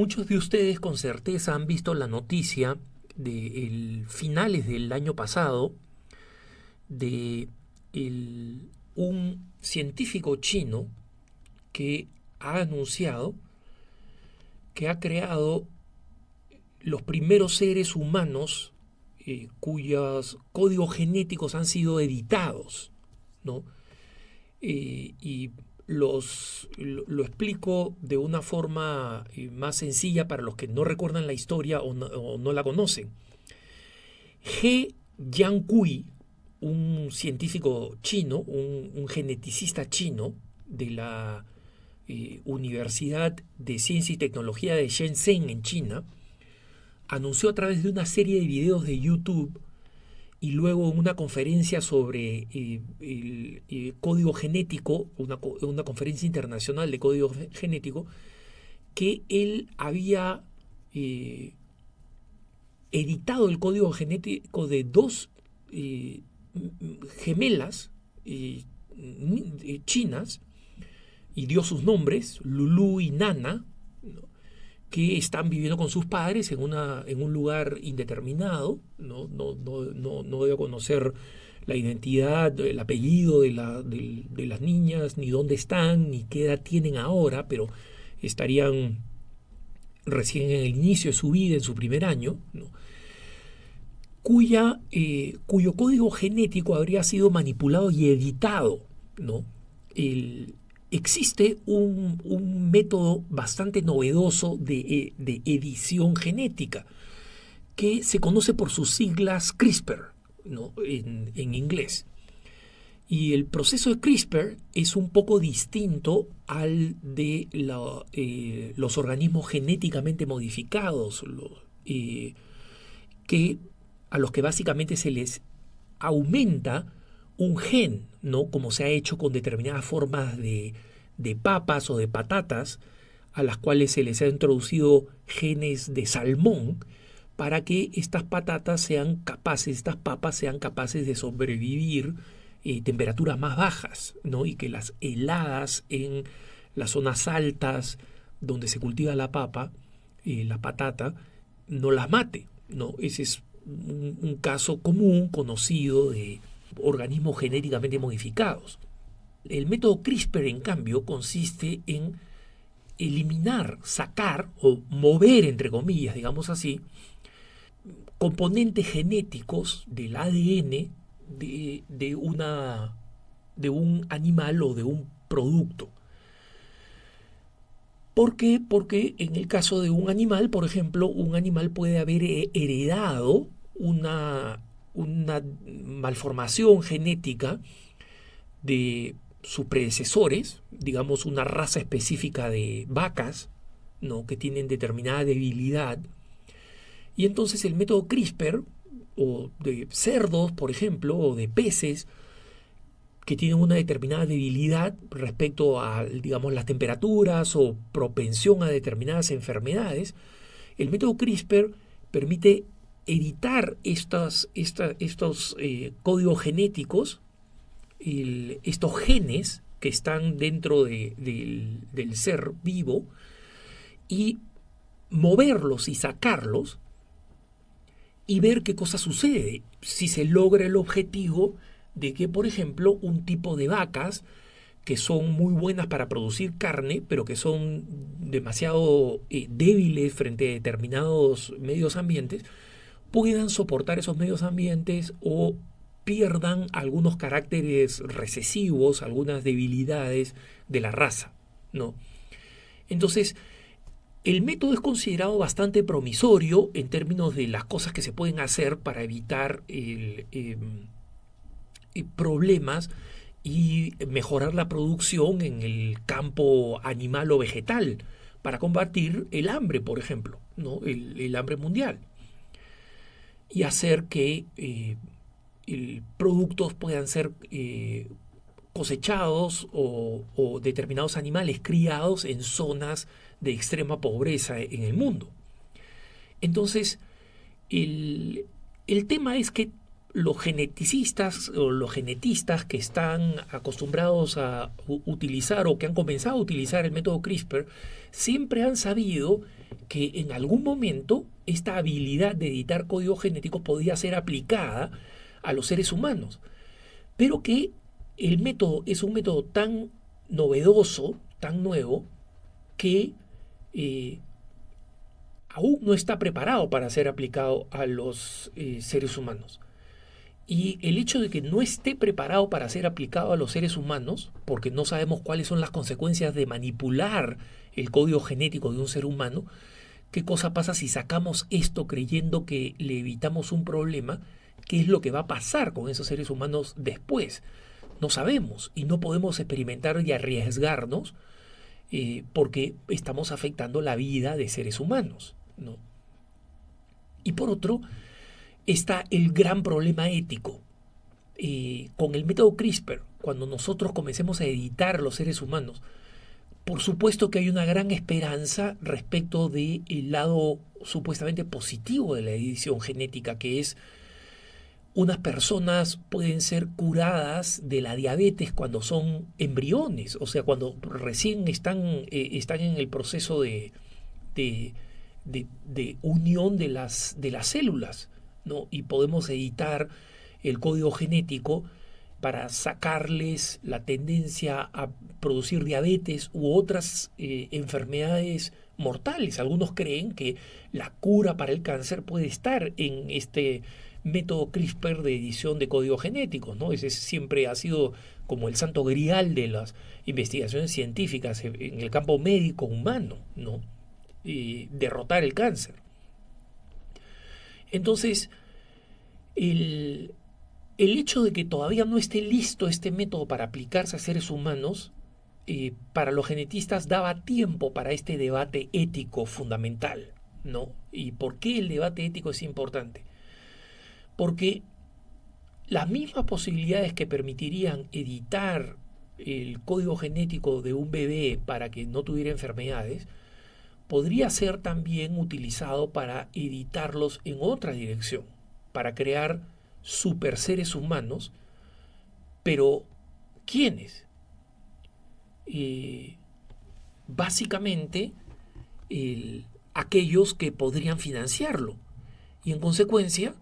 Muchos de ustedes con certeza han visto la noticia de finales del año pasado de un científico chino que ha anunciado que ha creado los primeros seres humanos cuyos códigos genéticos han sido editados, ¿no? Y lo explico de una forma más sencilla para los que no recuerdan la historia o no la conocen. He Jiankui, un científico chino, un geneticista chino de la Universidad de Ciencia y Tecnología de Shenzhen en China, anunció a través de una serie de videos de YouTube y luego en una conferencia sobre el código genético, una conferencia internacional de código genético, que él había editado el código genético de dos gemelas chinas y dio sus nombres, Lulu y Nana, ¿no?, que están viviendo con sus padres en un lugar indeterminado. No debo conocer la identidad, el apellido de las niñas, ni dónde están, ni qué edad tienen ahora, pero estarían recién en el inicio de su vida, en su primer año, ¿no?, cuyo código genético habría sido manipulado y editado, ¿no? Existe un método bastante novedoso de edición genética que se conoce por sus siglas CRISPR, ¿no?, en inglés. Y el proceso de CRISPR es un poco distinto al de los organismos genéticamente modificados, a los que básicamente se les aumenta un gen, ¿no?, como se ha hecho con determinadas formas de papas o de patatas, a las cuales se les ha introducido genes de salmón para que estas papas sean capaces de sobrevivir temperaturas más bajas, ¿no?, y que las heladas en las zonas altas donde se cultiva la papa, la patata, no las mate, ¿no? Ese es un caso común, conocido, de organismos genéticamente modificados. El método CRISPR, en cambio, consiste en eliminar, sacar o mover, entre comillas, digamos así, componentes genéticos del ADN de un animal o de un producto. ¿Por qué? Porque en el caso de un animal, por ejemplo, un animal puede haber heredado una malformación genética de sus predecesores, digamos una raza específica de vacas, ¿no?, que tienen determinada debilidad. Y entonces el método CRISPR, o de cerdos, por ejemplo, o de peces, que tienen una determinada debilidad respecto a, digamos, las temperaturas o propensión a determinadas enfermedades, el método CRISPR permite editar estos códigos genéticos, estos genes que están dentro del ser vivo, y moverlos y sacarlos y ver qué cosa sucede si se logra el objetivo de que, por ejemplo, un tipo de vacas que son muy buenas para producir carne, pero que son demasiado débiles frente a determinados medios ambientes, puedan soportar esos medios ambientes o pierdan algunos caracteres recesivos, algunas debilidades de la raza, ¿no? Entonces, el método es considerado bastante promisorio en términos de las cosas que se pueden hacer para evitar problemas y mejorar la producción en el campo animal o vegetal para combatir el hambre, por ejemplo, ¿no?, el hambre mundial, y hacer que productos puedan ser cosechados o determinados animales criados en zonas de extrema pobreza en el mundo. Entonces, el tema es que los geneticistas o los genetistas que están acostumbrados a utilizar o que han comenzado a utilizar el método CRISPR siempre han sabido que en algún momento esta habilidad de editar código genético podía ser aplicada a los seres humanos, pero que el método es un método tan novedoso, tan nuevo, que aún no está preparado para ser aplicado a los seres humanos. Y el hecho de que no esté preparado para ser aplicado a los seres humanos, porque no sabemos cuáles son las consecuencias de manipular el código genético de un ser humano, ¿qué cosa pasa si sacamos esto creyendo que le evitamos un problema? ¿Qué es lo que va a pasar con esos seres humanos después? No sabemos y no podemos experimentar y arriesgarnos porque estamos afectando la vida de seres humanos, ¿no? Y por otro, está el gran problema ético. Con el método CRISPR, cuando nosotros comencemos a editar los seres humanos, por supuesto que hay una gran esperanza respecto del lado supuestamente positivo de la edición genética, que es unas personas pueden ser curadas de la diabetes cuando son embriones, o sea, cuando recién están en el proceso de, de unión de las células, ¿no? Y podemos editar el código genético para sacarles la tendencia a producir diabetes u otras enfermedades mortales. Algunos creen que la cura para el cáncer puede estar en este método CRISPR de edición de código genético, ¿no? Ese siempre ha sido como el santo grial de las investigaciones científicas en el campo médico humano, ¿no? Derrotar el cáncer. Entonces, el hecho de que todavía no esté listo este método para aplicarse a seres humanos, para los genetistas daba tiempo para este debate ético fundamental, ¿no? ¿Y por qué el debate ético es importante? Porque las mismas posibilidades que permitirían editar el código genético de un bebé para que no tuviera enfermedades, podría ser también utilizado para editarlos en otra dirección, para crear super seres humanos, pero ¿quiénes? Básicamente aquellos que podrían financiarlo. Y en consecuencia,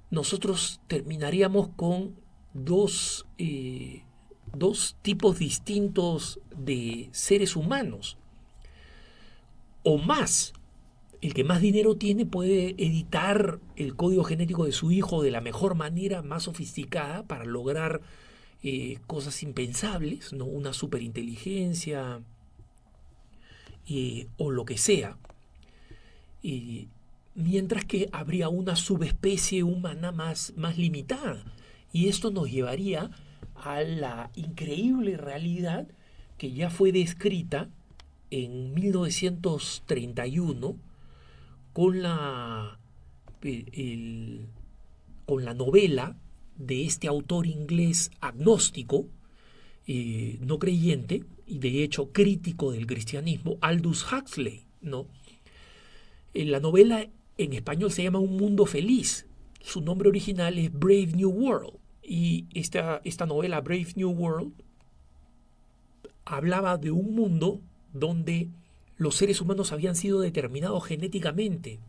nosotros terminaríamos con dos tipos distintos de seres humanos, o más. El que más dinero tiene puede editar el código genético de su hijo de la mejor manera, más sofisticada, para lograr cosas impensables, ¿no? Una superinteligencia o lo que sea. Mientras que habría una subespecie humana más limitada. Y esto nos llevaría a la increíble realidad que ya fue descrita en 1931 con la novela de este autor inglés agnóstico, no creyente, y de hecho crítico del cristianismo, Aldous Huxley, ¿no? La novela en español se llama Un Mundo Feliz. Su nombre original es Brave New World. Y esta novela, Brave New World, hablaba de un mundo donde los seres humanos habían sido determinados genéticamente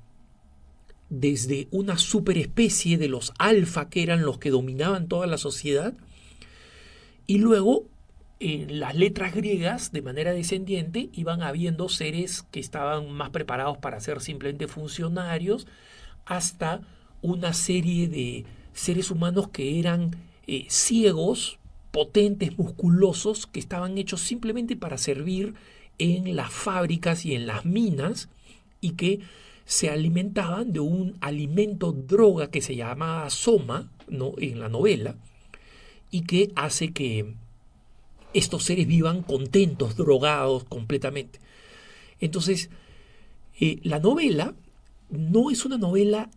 desde una superespecie de los alfa, que eran los que dominaban toda la sociedad, y luego en las letras griegas, de manera descendiente, iban habiendo seres que estaban más preparados para ser simplemente funcionarios, hasta una serie de seres humanos que eran ciegos, potentes, musculosos, que estaban hechos simplemente para servir en las fábricas y en las minas, y que se alimentaban de un alimento droga que se llamaba soma, ¿no?, en la novela, y que hace que estos seres vivan contentos, drogados completamente. Entonces, la novela no es una novela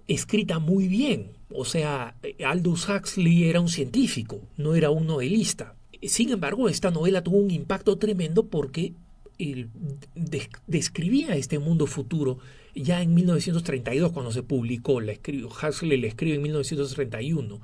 escrita muy bien. O sea, Aldous Huxley era un científico, no era un novelista. Sin embargo, esta novela tuvo un impacto tremendo porque describía este mundo futuro ya en 1932, cuando se publicó. Huxley la escribe en 1931,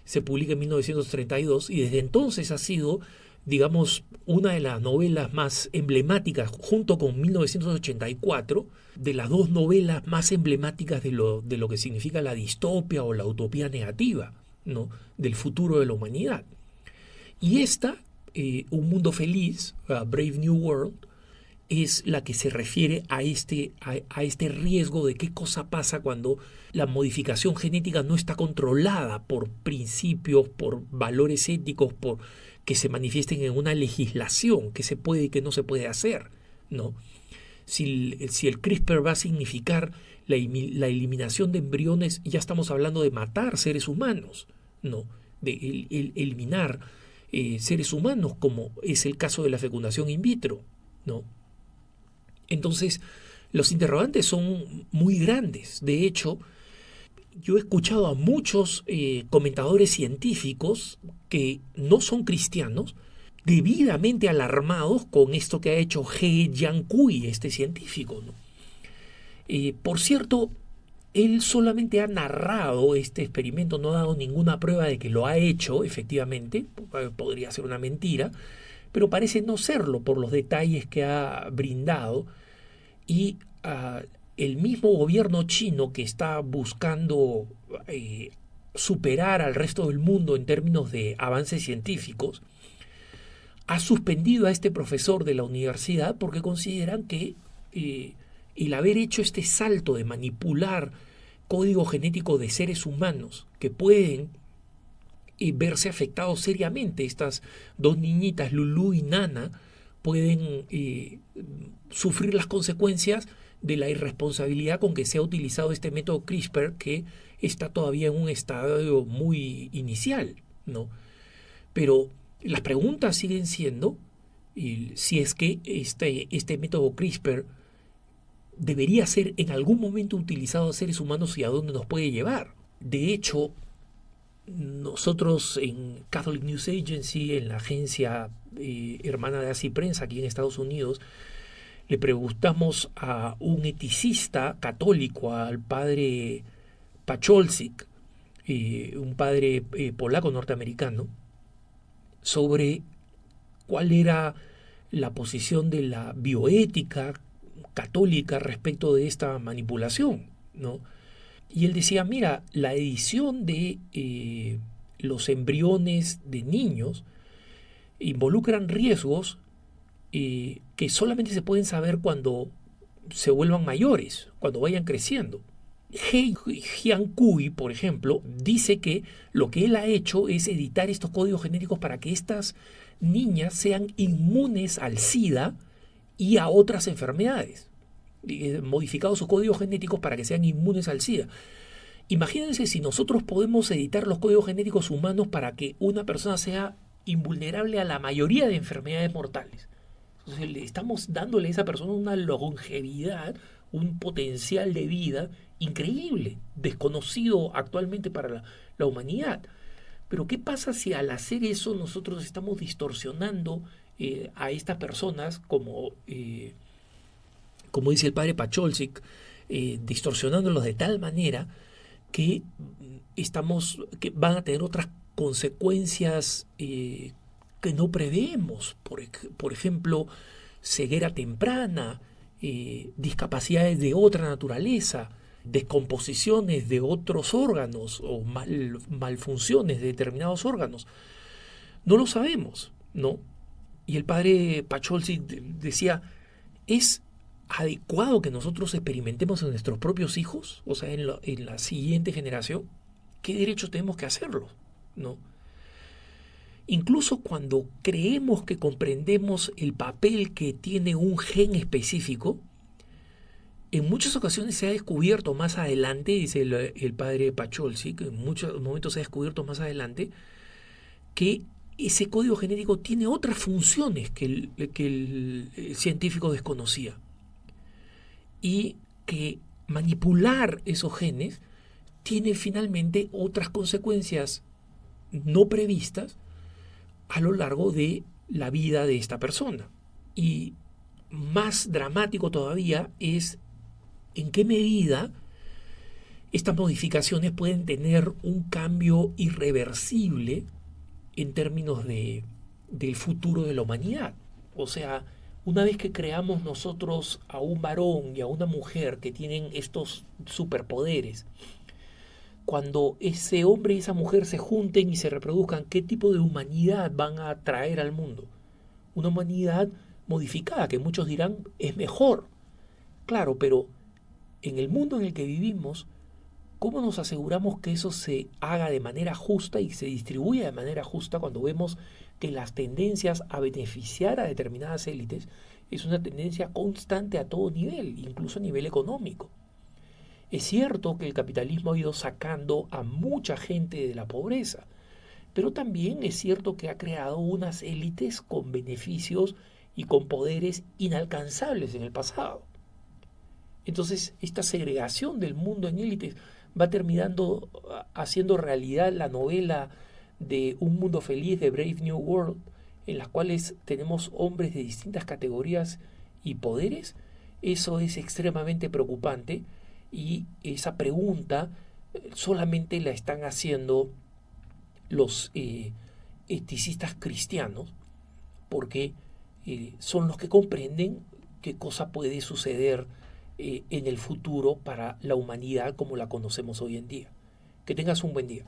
se publica en 1932, y desde entonces ha sido digamos, una de las novelas más emblemáticas, junto con 1984, de las dos novelas más emblemáticas de lo que significa la distopia o la utopía negativa, ¿no? Del futuro de la humanidad. Y esta, Un Mundo Feliz, Brave New World, es la que se refiere a este riesgo de qué cosa pasa cuando la modificación genética no está controlada por principios, por valores éticos, por que se manifiesten en una legislación, que se puede y que no se puede hacer, ¿no? Si el CRISPR va a significar la eliminación de embriones, ya estamos hablando de matar seres humanos, ¿no? De eliminar seres humanos, como es el caso de la fecundación in vitro, ¿no? Entonces, los interrogantes son muy grandes. De hecho, yo he escuchado a muchos comentadores científicos que no son cristianos, debidamente alarmados con esto que ha hecho He Jiankui, este científico, ¿no? Por cierto, él solamente ha narrado este experimento, no ha dado ninguna prueba de que lo ha hecho, efectivamente, podría ser una mentira, pero parece no serlo por los detalles que ha brindado. Y el mismo gobierno chino, que está buscando superar al resto del mundo en términos de avances científicos, ha suspendido a este profesor de la universidad porque consideran que el haber hecho este salto de manipular código genético de seres humanos que pueden verse afectados seriamente, estas dos niñitas, Lulu y Nana, pueden sufrir las consecuencias de la irresponsabilidad con que se ha utilizado este método CRISPR, que está todavía en un estadio muy inicial, ¿no? Pero las preguntas siguen siendo si es que este método CRISPR debería ser en algún momento utilizado a seres humanos y a dónde nos puede llevar. De hecho, nosotros en Catholic News Agency, en la agencia hermana de Así Prensa aquí en Estados Unidos, le preguntamos a un eticista católico, al padre Pacholczyk, un padre polaco norteamericano, sobre cuál era la posición de la bioética católica respecto de esta manipulación, ¿no? Y él decía, mira, la edición de los embriones de niños involucran riesgos que solamente se pueden saber cuando se vuelvan mayores, cuando vayan creciendo. He Jiankui, por ejemplo, dice que lo que él ha hecho es editar estos códigos genéticos para que estas niñas sean inmunes al SIDA y a otras enfermedades. Modificado sus códigos genéticos para que sean inmunes al SIDA. Imagínense si nosotros podemos editar los códigos genéticos humanos para que una persona sea invulnerable a la mayoría de enfermedades mortales. Entonces le estamos dándole a esa persona una longevidad, un potencial de vida increíble, desconocido actualmente para la humanidad. Pero ¿qué pasa si al hacer eso nosotros estamos distorsionando a estas personas, como dice el padre Pacholczyk, distorsionándolos de tal manera que que van a tener otras consecuencias que no preveemos? Por ejemplo, ceguera temprana, discapacidades de otra naturaleza, descomposiciones de otros órganos o malfunciones de determinados órganos. No lo sabemos, ¿no? Y el padre Pacholczyk decía, ¿es adecuado que nosotros experimentemos en nuestros propios hijos? O sea, en la siguiente generación. ¿Qué derecho tenemos que hacerlo? ¿No? Incluso cuando creemos que comprendemos el papel que tiene un gen específico, en muchas ocasiones se ha descubierto más adelante, dice el padre Pacholczyk, en muchos momentos se ha descubierto más adelante, que ese código genético tiene otras funciones que el científico desconocía. Y que manipular esos genes tiene finalmente otras consecuencias no previstas a lo largo de la vida de esta persona. Y más dramático todavía es en qué medida estas modificaciones pueden tener un cambio irreversible en términos de del futuro de la humanidad. O sea, una vez que creamos nosotros a un varón y a una mujer que tienen estos superpoderes, cuando ese hombre y esa mujer se junten y se reproduzcan, ¿qué tipo de humanidad van a traer al mundo? Una humanidad modificada, que muchos dirán es mejor. Claro, pero en el mundo en el que vivimos, ¿cómo nos aseguramos que eso se haga de manera justa y se distribuya de manera justa cuando vemos que las tendencias a beneficiar a determinadas élites es una tendencia constante a todo nivel, incluso a nivel económico? Es cierto que el capitalismo ha ido sacando a mucha gente de la pobreza, pero también es cierto que ha creado unas élites con beneficios y con poderes inalcanzables en el pasado. Entonces, esta segregación del mundo en élites va terminando haciendo realidad la novela de Un Mundo Feliz de Brave New World, en las cuales tenemos hombres de distintas categorías y poderes. Eso es extremadamente preocupante y esa pregunta solamente la están haciendo los eticistas cristianos porque son los que comprenden qué cosa puede suceder en el futuro para la humanidad como la conocemos hoy en día. Que tengas un buen día.